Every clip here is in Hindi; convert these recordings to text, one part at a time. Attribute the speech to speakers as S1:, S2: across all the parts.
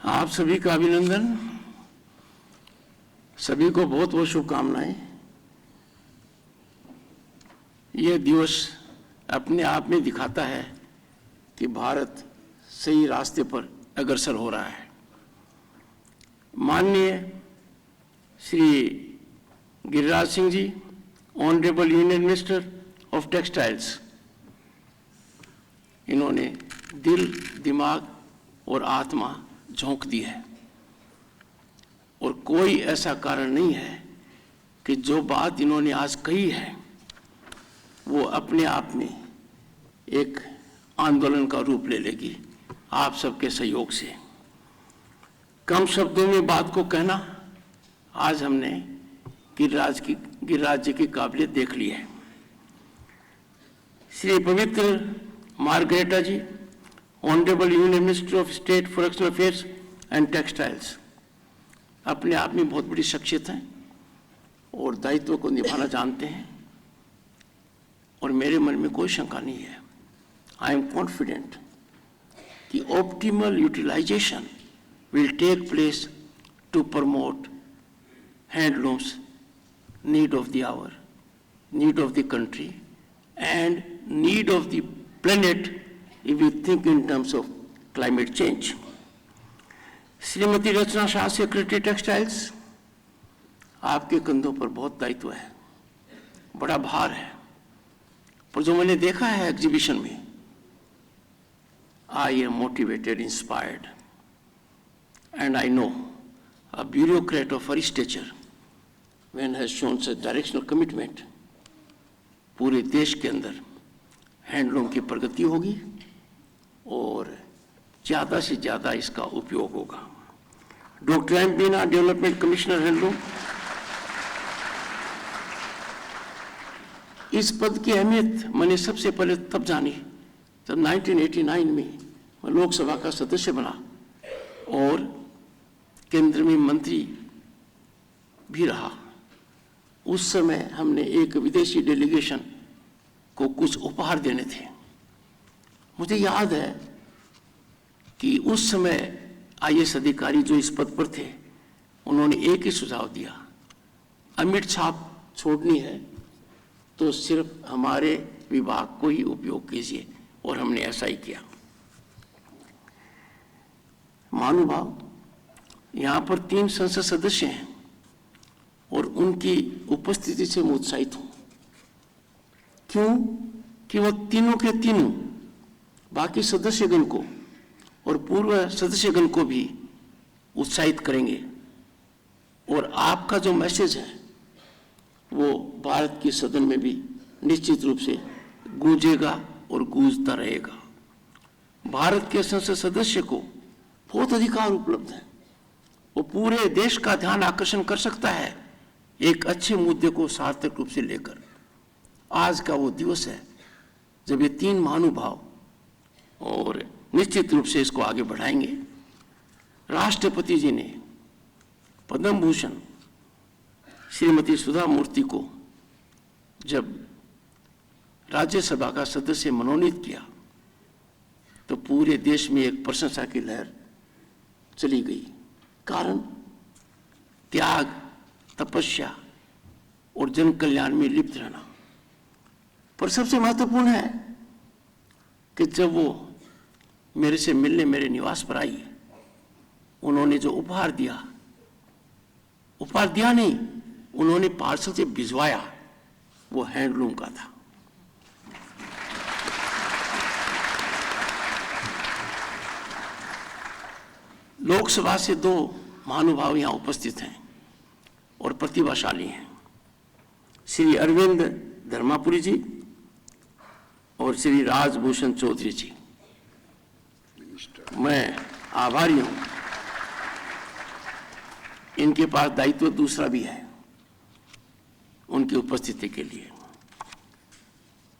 S1: आप सभी का अभिनंदन, सभी को बहुत बहुत शुभकामनाएं। यह दिवस अपने आप में दिखाता है कि भारत सही रास्ते पर अग्रसर हो रहा है। माननीय Shri Giriraj Singh ji, honourable union minister of textiles, इन्होंने दिल, दिमाग और आत्मा झोंक दी है और कोई ऐसा कारण नहीं है कि जो बात इन्होंने आज कही है वो अपने आप में एक आंदोलन का रूप ले लेगी आप सबके सहयोग से। कम शब्दों में बात को कहना आज हमने गिरिराज जी की काबिलियत देख ली है। Shri Pabitra Margherita ji, honourable union minister of state for external affairs and textiles, अपने आप में बहुत बड़ी शख्सियत हैं और दायित्व को निभाना जानते हैं और मेरे मन में कोई शंका नहीं है। आई एम कॉन्फिडेंट कि optimal utilisation will take place to promote handlooms need of the hour, need of the country and need of the planet if we think in terms of climate change. Shrimati Rachna Shah, secretary textiles, आपके कंधों पर बहुत दायित्व है, बड़ा भार है, पर जो मैंने देखा है एग्जीबिशन में, I am motivated, inspired, and I know a bureaucrat of her stature when has shown such directional commitment, पूरे देश के अंदर हैंडलूम की प्रगति होगी और ज़्यादा से ज़्यादा इसका उपयोग होगा। डॉक्टर एम बीना, डेवलपमेंट कमिश्नर हैंडलूम, इस पद की अहमियत मैंने सबसे पहले तब जानी जब 1989 में मैं लोकसभा का सदस्य बना और केंद्र में मंत्री भी रहा। उस समय हमने एक विदेशी डेलीगेशन को कुछ उपहार देने थे। मुझे याद है कि उस समय आईएएस अधिकारी जो इस पद पर थे, उन्होंने एक ही सुझाव दिया, अमिट छाप छोड़नी है तो सिर्फ हमारे विभाग को ही उपयोग कीजिए, और हमने ऐसा ही किया। महानुभाव, यहाँ पर 3 संसद सदस्य हैं और उनकी उपस्थिति से मैं उत्साहित हूं। क्यों? कि वो तीनों के तीनों बाकी सदस्यगण को और पूर्व सदस्यगण को भी उत्साहित करेंगे और आपका जो मैसेज है वो भारत की सदन में भी निश्चित रूप से गूंजेगा और गूंजता रहेगा। भारत के संसद सदस्य को बहुत अधिकार उपलब्ध है, वो पूरे देश का ध्यान आकर्षण कर सकता है एक अच्छे मुद्दे को सार्थक रूप से लेकर। आज का वो दिवस है जब ये 3 महानुभाव और निश्चित रूप से इसको आगे बढ़ाएंगे। राष्ट्रपति जी ने पद्म भूषण श्रीमती सुधा मूर्ति को जब राज्यसभा का सदस्य मनोनीत किया तो पूरे देश में एक प्रशंसा की लहर चली गई। कारण त्याग, तपस्या और जन कल्याण में लिप्त रहना। पर सबसे महत्वपूर्ण है कि जब वो मेरे से मिलने मेरे निवास पर आई, उन्होंने जो उपहार दिया नहीं, उन्होंने पार्सल से भिजवाया, वो हैंडलूम का था। लोकसभा से 2 महानुभाव यहां उपस्थित हैं और प्रतिभाशाली हैं, श्री अरविंद धर्मापुरी जी और श्री राजभूषण चौधरी जी। मैं आभारी हूं, इनके पास दायित्व दूसरा भी है उनकी उपस्थिति के लिए।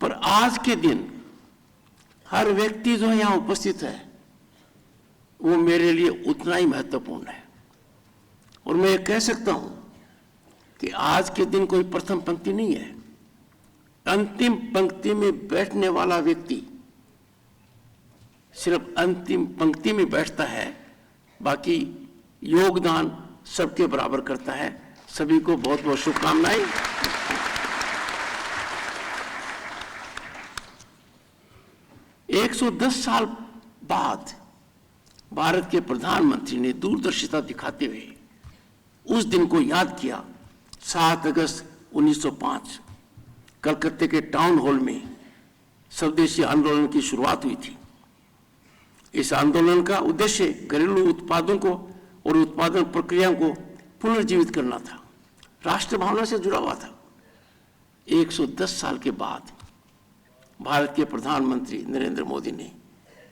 S1: पर आज के दिन हर व्यक्ति जो यहां उपस्थित है वो मेरे लिए उतना ही महत्वपूर्ण है और मैं ये कह सकता हूं कि आज के दिन कोई प्रथम पंक्ति नहीं है। अंतिम पंक्ति में बैठने वाला व्यक्ति सिर्फ अंतिम पंक्ति में बैठता है बाकी योगदान सबके बराबर करता है। सभी को बहुत बहुत शुभकामनाएं। 110 साल बाद भारत के प्रधानमंत्री ने दूरदर्शिता दिखाते हुए उस दिन को याद किया। 7 अगस्त 1905 कलकत्ते के टाउन हॉल में स्वदेशी आंदोलन की शुरुआत हुई थी। इस आंदोलन का उद्देश्य घरेलू उत्पादों को और उत्पादन प्रक्रियाओं को पुनर्जीवित करना था। राष्ट्र भावना से जुड़ा हुआ था। 110 साल के बाद भारत के प्रधानमंत्री नरेंद्र मोदी ने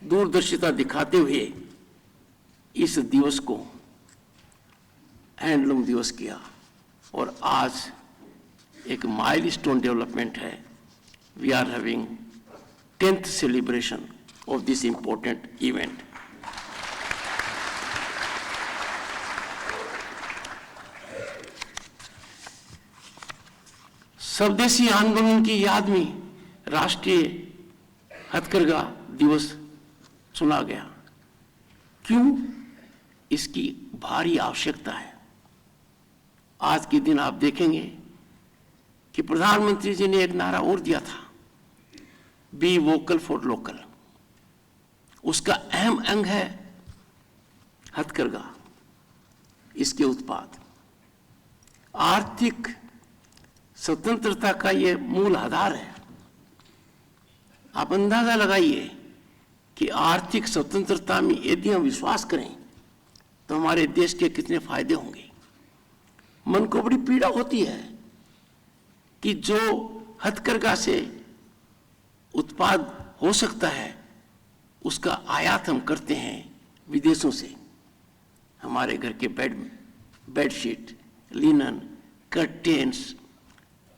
S1: दूरदर्शिता दिखाते हुए इस दिवस को हैंडलूम दिवस किया और आज एक माइलस्टोन डेवलपमेंट है। We are having 10th celebration of this important event. स्वदेशी आंदोलन की याद में राष्ट्रीय हथकरघा दिवस चुना गया। क्यों? इसकी भारी आवश्यकता है। आज के दिन आप देखेंगे कि प्रधानमंत्री जी ने एक नारा और दिया था, बी वोकल फॉर लोकल। उसका अहम अंग है हथकरघा, इसके उत्पाद। आर्थिक स्वतंत्रता का यह मूल आधार है। आप अंदाजा लगाइए कि आर्थिक स्वतंत्रता में यदि हम विश्वास करें तो हमारे देश के कितने फायदे होंगे। मन को बड़ी पीड़ा होती है कि जो हथकरघा से उत्पाद हो सकता है उसका आयात हम करते हैं विदेशों से। हमारे घर के bedsheet, linen, curtains,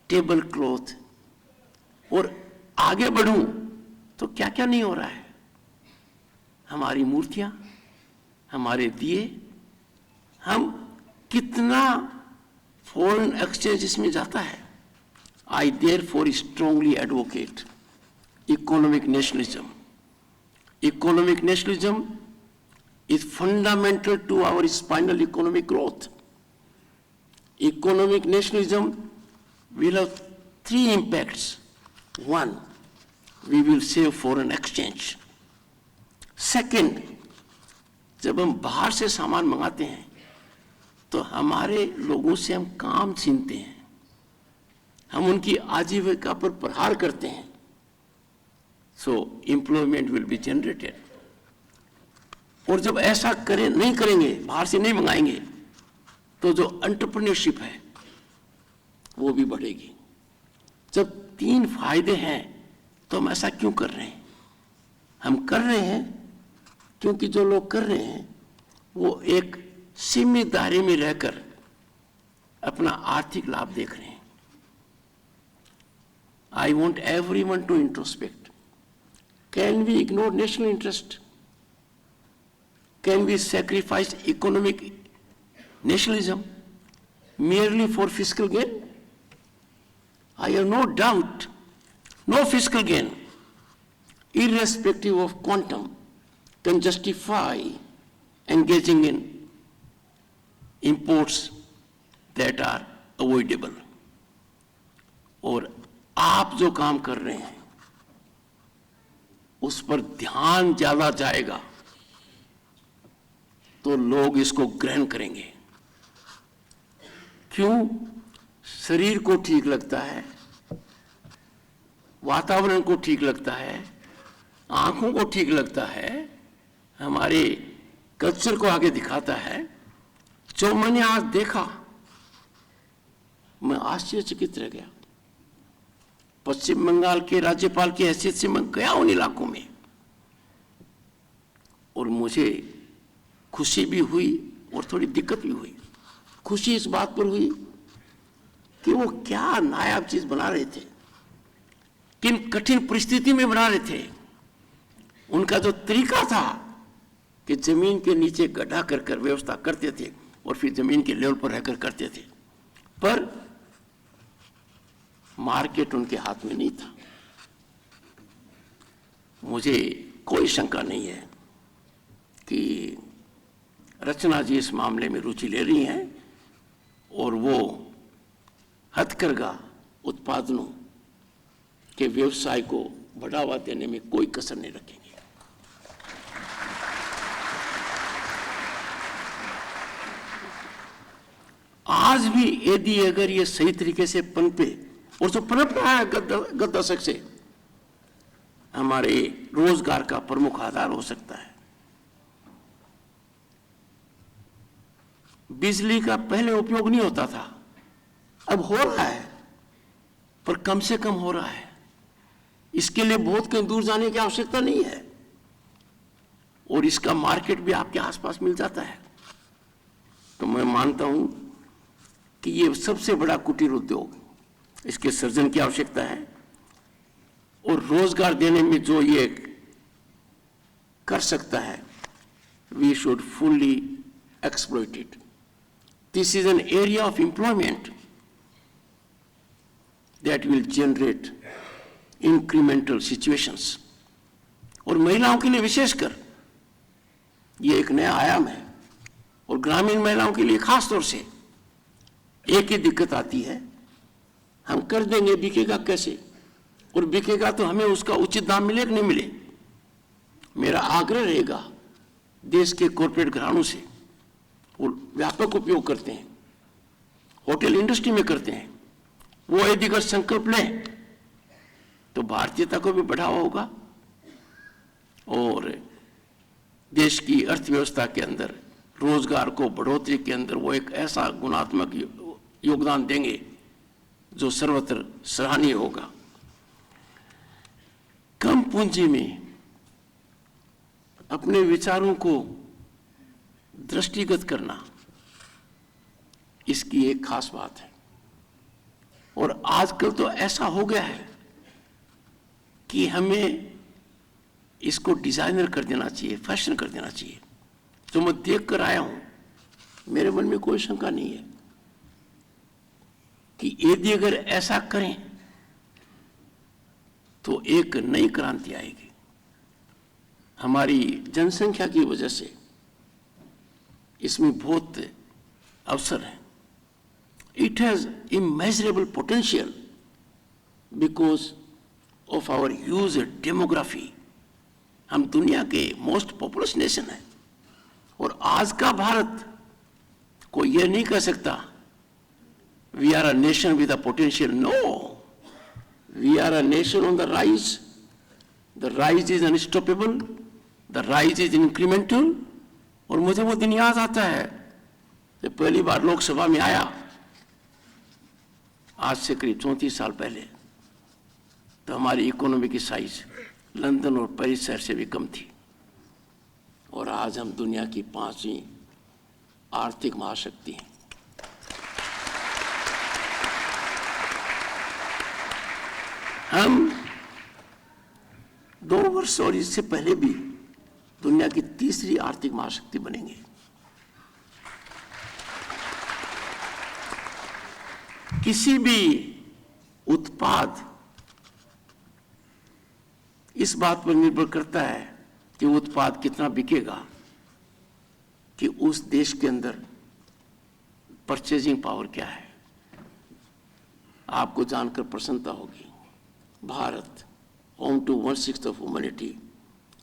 S1: table cloth, और आगे बढ़ूं तो क्या क्या नहीं हो रहा है। हमारी मूर्तियां, हमारे दिए, हम कितना फॉरेन एक्सचेंज इसमें जाता है। I therefore strongly advocate economic nationalism. Economic nationalism is fundamental to our spinal economic growth. Economic nationalism will have 3 impacts. 1, we will save foreign exchange. Second, जब हम बाहर से सामान मंगाते हैं तो हमारे लोगों से हम काम छीनते हैं, हम उनकी आजीविका पर प्रहार करते हैं। So employment will be generated. और जब ऐसा नहीं करेंगे, बाहर से नहीं मंगाएंगे, तो जो एंटरप्रेन्योरशिप है वो भी बढ़ेगी। जब 3 फायदे हैं तो हम ऐसा क्यों कर रहे हैं? हम कर रहे हैं क्योंकि जो लोग कर रहे हैं वो एक सीमित दायरे में रहकर अपना आर्थिक लाभ देख रहे हैं। I want everyone to introspect. Can we ignore national interest? Can we sacrifice economic nationalism merely for fiscal gain? I have no doubt, no fiscal gain, irrespective of quantum, can justify engaging in imports that are avoidable. और आप जो काम कर रहे हैं उस पर ध्यान ज्यादा जाएगा तो लोग इसको ग्रहण करेंगे। क्यों? शरीर को ठीक लगता है, वातावरण को ठीक लगता है, आंखों को ठीक लगता है, हमारे कल्चर को आगे दिखाता है। जो मैंने आज देखा, मैं आश्चर्यचकित रह गया। पश्चिम बंगाल के राज्यपाल की हैसियत से मैं गया उन इलाकों में और मुझे खुशी भी हुई और थोड़ी दिक्कत भी हुई। खुशी इस बात पर हुई कि वो क्या नायाब चीज बना रहे थे, किन कठिन परिस्थिति में बना रहे थे। उनका जो तरीका था कि जमीन के नीचे गड्ढा कर कर व्यवस्था करते थे और फिर जमीन के लेवल पर रहकर करते थे, पर मार्केट उनके हाथ में नहीं था। मुझे कोई शंका नहीं है कि रचना जी इस मामले में रुचि ले रही हैं और वो हथकरघा उत्पादनों के व्यवसाय को बढ़ावा देने में कोई कसर नहीं रखेंगे। आज भी यदि अगर ये सही तरीके से पनपे, और जो पनप रहा है गत दशक से, हमारे रोजगार का प्रमुख आधार हो सकता है। बिजली का पहले उपयोग नहीं होता था, अब हो रहा है, पर कम से कम हो रहा है। इसके लिए बहुत कहीं दूर जाने की आवश्यकता नहीं है और इसका मार्केट भी आपके आसपास मिल जाता है। तो मैं मानता हूं कि ये सबसे बड़ा कुटीर उद्योग, इसके सृजन की आवश्यकता है और रोजगार देने में जो ये कर सकता है, we should fully exploit it. This is an area of employment that will generate incremental situations, और महिलाओं के लिए विशेषकर ये एक नया आयाम है। और ग्रामीण महिलाओं के लिए खास तौर से एक ही दिक्कत आती है, हम कर देंगे, बिकेगा कैसे, और बिकेगा तो हमें उसका उचित दाम मिले कि नहीं मिले। मेरा आग्रह रहेगा देश के कॉर्पोरेट घरानों से, वो व्यापक उपयोग करते हैं, होटल इंडस्ट्री में करते हैं, वो यदि अगर संकल्प लें तो भारतीयता को भी बढ़ावा होगा और देश की अर्थव्यवस्था के अंदर रोजगार को बढ़ोतरी के अंदर वो एक ऐसा गुणात्मक योगदान देंगे जो सर्वत्र सराहनीय होगा। कम पूंजी में अपने विचारों को दृष्टिगत करना, इसकी एक खास बात है। और आजकल तो ऐसा हो गया है कि हमें इसको डिजाइनर कर देना चाहिए, फैशन कर देना चाहिए। जो मैं देख कर आया हूं, मेरे मन में कोई शंका नहीं है कि यदि अगर ऐसा करें तो एक नई क्रांति आएगी। हमारी जनसंख्या की वजह से इसमें बहुत अवसर है। It has immeasurable potential because of our huge demography. हम दुनिया के मोस्ट पॉपुलस नेशन है और आज का भारत कोई यह नहीं कह सकता we are a nation with a potential. No, we are a nation on the rise. The rise is unstoppable, the rise is incremental. और मुझे वो दिन याद आता है जब पहली बार लोकसभा में आया, आज से करीब 34 साल पहले, तो हमारी इकोनॉमी की साइज लंदन और पेरिस शहर से भी कम थी और आज हम दुनिया की 5वीं आर्थिक महाशक्ति हैं। हम 2 वर्ष और इससे पहले भी दुनिया की 3री आर्थिक महाशक्ति बनेंगे। किसी भी उत्पाद इस बात पर निर्भर करता है कि उत्पाद कितना बिकेगा, कि उस देश के अंदर परचेजिंग पावर क्या है। आपको जानकर प्रसन्नता होगी, Bharat, home to 1/6 of humanity,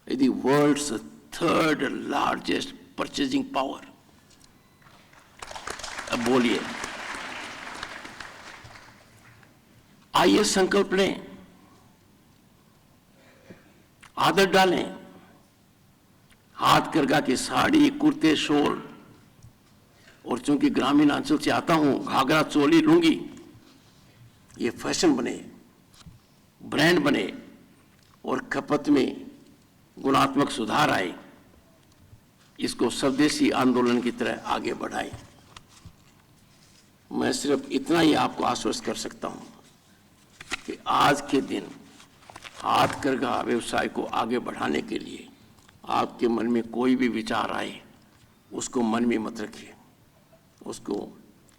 S1: is the world's 3rd largest purchasing power। अब बोलिए, आइए संकल्प लें, आदत डालें। हाथ करगा की साड़ी, कुर्ते, शॉल, और चूंकि ग्रामीण अंचल से आता हूं, घाघरा, चोली, लुंगी, ये फैशन बने, ब्रांड बने और खपत में गुणात्मक सुधार आए। इसको स्वदेशी आंदोलन की तरह आगे बढ़ाएं। मैं सिर्फ इतना ही आपको आश्वस्त कर सकता हूं कि आज के दिन हाथ करघा व्यवसाय को आगे बढ़ाने के लिए आपके मन में कोई भी विचार आए, उसको मन में मत रखिए, उसको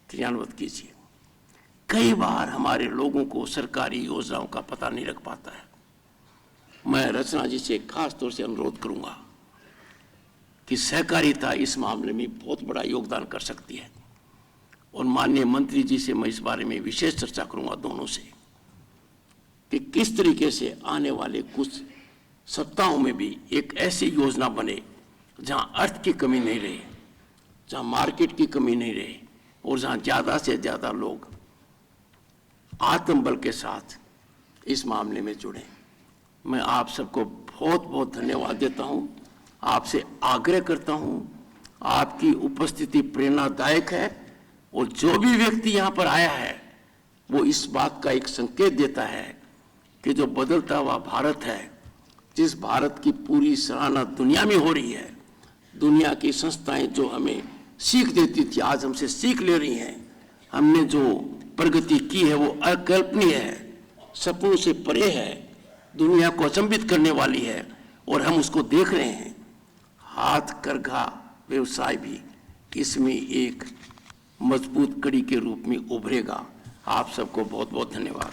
S1: क्रियान्वित कीजिए। कई बार हमारे लोगों को सरकारी योजनाओं का पता नहीं लग पाता है। मैं रचना जी से खास तौर से अनुरोध करूंगा कि सहकारिता इस मामले में बहुत बड़ा योगदान कर सकती है। और माननीय मंत्री जी से मैं इस बारे में विशेष चर्चा करूंगा दोनों से कि किस तरीके से आने वाले कुछ सप्ताहों में भी एक ऐसी योजना बने जहां अर्थ की कमी नहीं रहे, जहां मार्केट की कमी नहीं रहे और जहां ज़्यादा से ज़्यादा लोग आत्मबल के साथ इस मामले में जुड़े। मैं आप सबको बहुत बहुत धन्यवाद देता हूं, आपसे आग्रह करता हूं, आपकी उपस्थिति प्रेरणादायक है और जो भी व्यक्ति यहाँ पर आया है वो इस बात का एक संकेत देता है कि जो बदलता हुआ भारत है, जिस भारत की पूरी सराहना दुनिया में हो रही है, दुनिया की संस्थाएं जो हमें सीख देती थी आज हमसे सीख ले रही हैं, हमने जो प्रगति की है वो अकल्पनीय है, सपनों से परे है, दुनिया को अचंभित करने वाली है और हम उसको देख रहे हैं। हाथकरघा व्यवसाय भी इसमें एक मजबूत कड़ी के रूप में उभरेगा। आप सबको बहुत बहुत धन्यवाद।